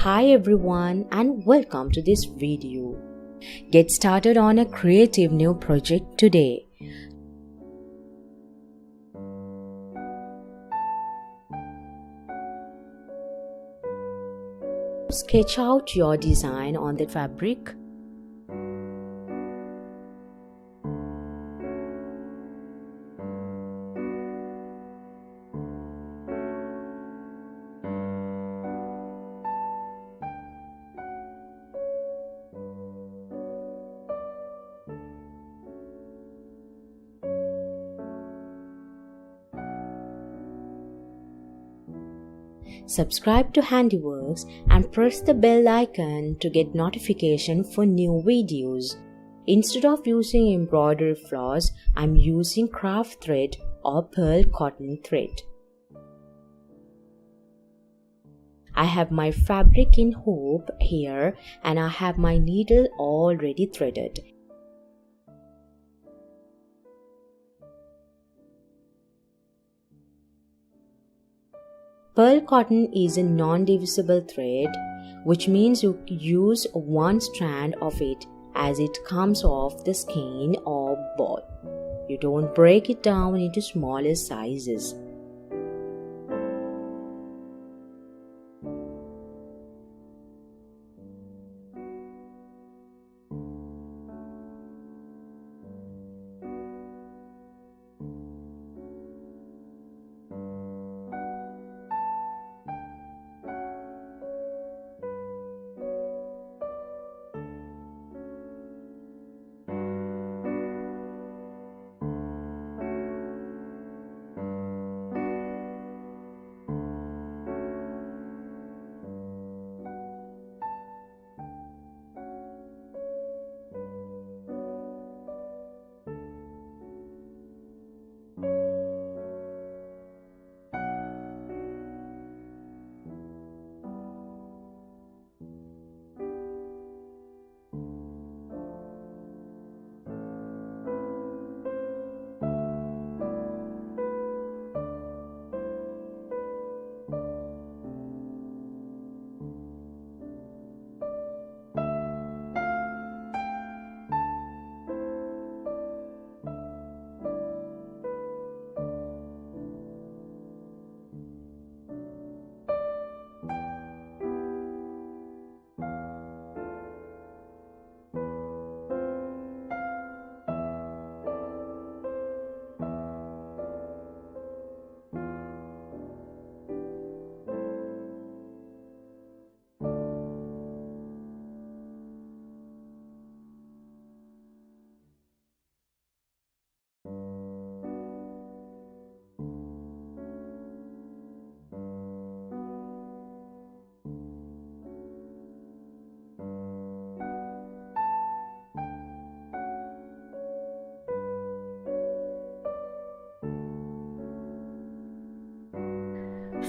Hi everyone and welcome to this video. Get started on a creative new project today. Sketch out your design on the fabric. Subscribe to HandiWorks and press the bell icon to get notification for new videos. Instead of using embroidery floss, I'm using craft thread or pearl cotton thread. I have my fabric in hoop here and I have my needle already threaded. Pearl cotton is a non-divisible thread, which means you use one strand of it as it comes off the skein or board. You don't break it down into smaller sizes.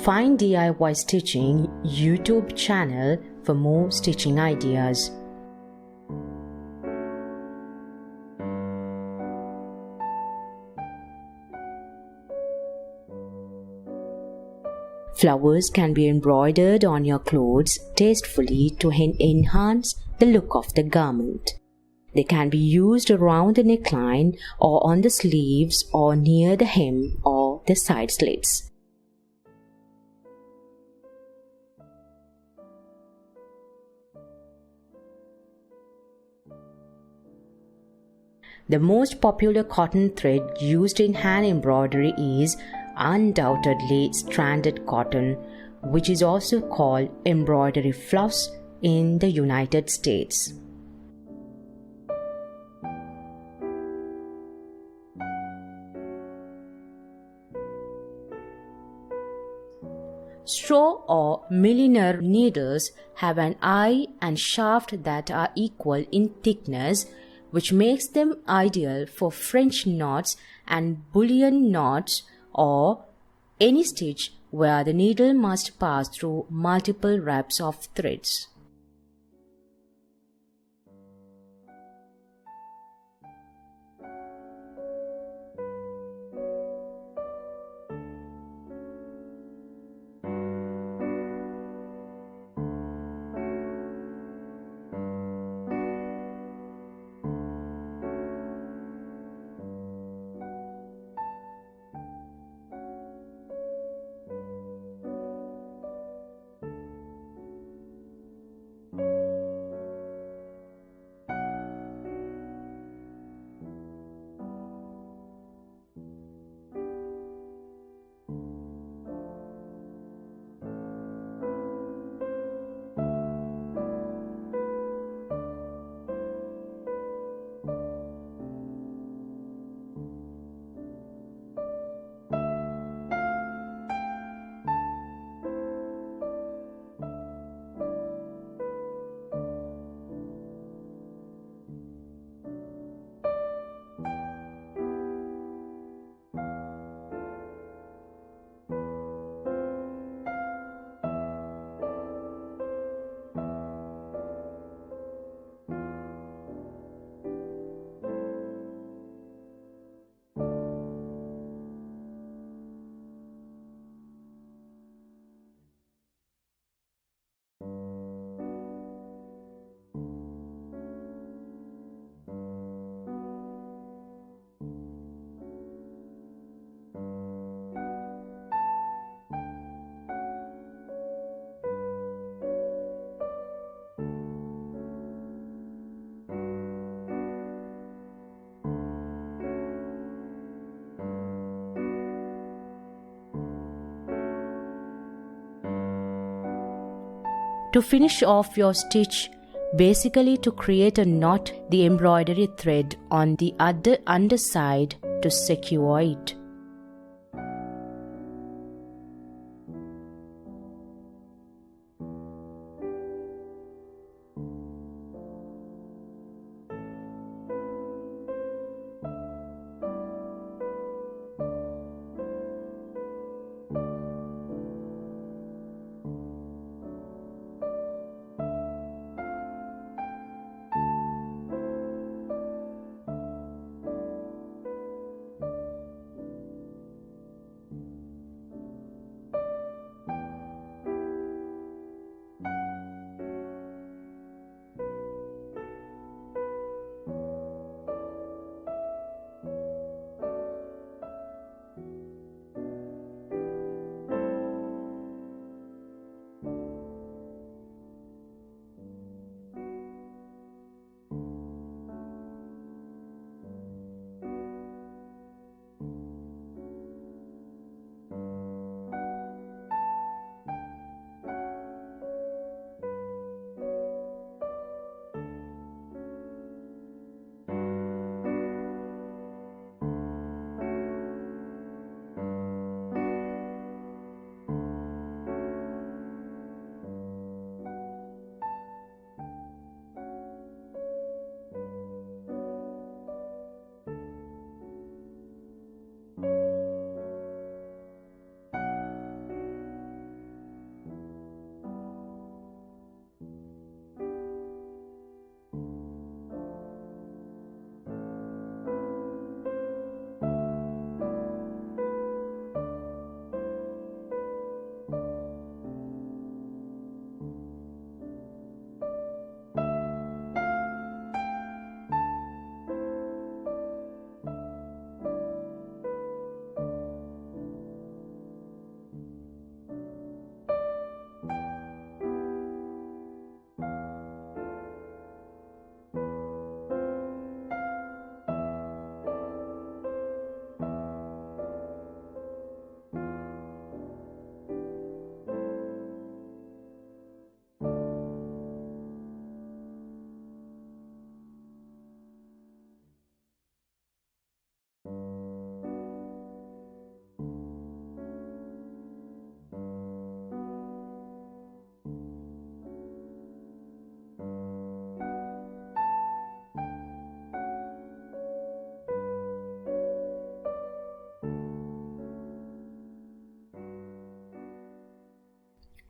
Find DIY Stitching YouTube channel for more stitching ideas. Flowers can be embroidered on your clothes tastefully to enhance the look of the garment. They can be used around the neckline or on the sleeves or near the hem or the side slits. The most popular cotton thread used in hand embroidery is undoubtedly stranded cotton, which is also called embroidery floss in the United States. Straw or milliner needles have an eye and shaft that are equal in thickness, which makes them ideal for French knots and bullion knots or any stitch where the needle must pass through multiple wraps of threads. To finish off your stitch, basically to create a knot, the embroidery thread on the underside to secure it.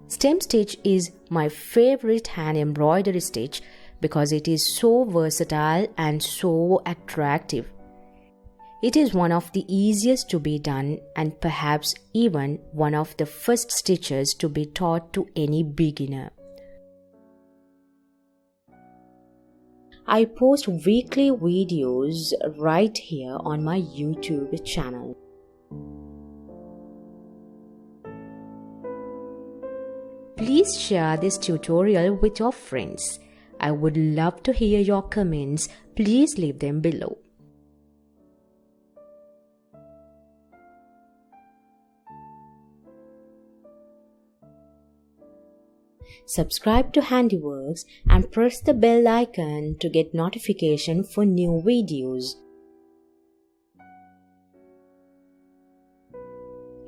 Stem stitch is my favorite hand embroidery stitch because it is so versatile and so attractive. It is one of the easiest to be done and perhaps even one of the first stitches to be taught to any beginner. I post weekly videos right here on my YouTube channel. Please share this tutorial with your friends. I would love to hear your comments. Please leave them below. Subscribe to HandiWorks and press the bell icon to get notification for new videos.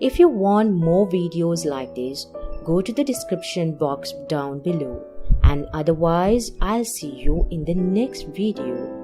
If you want more videos like this, go to the description box down below, and otherwise I'll see you in the next video.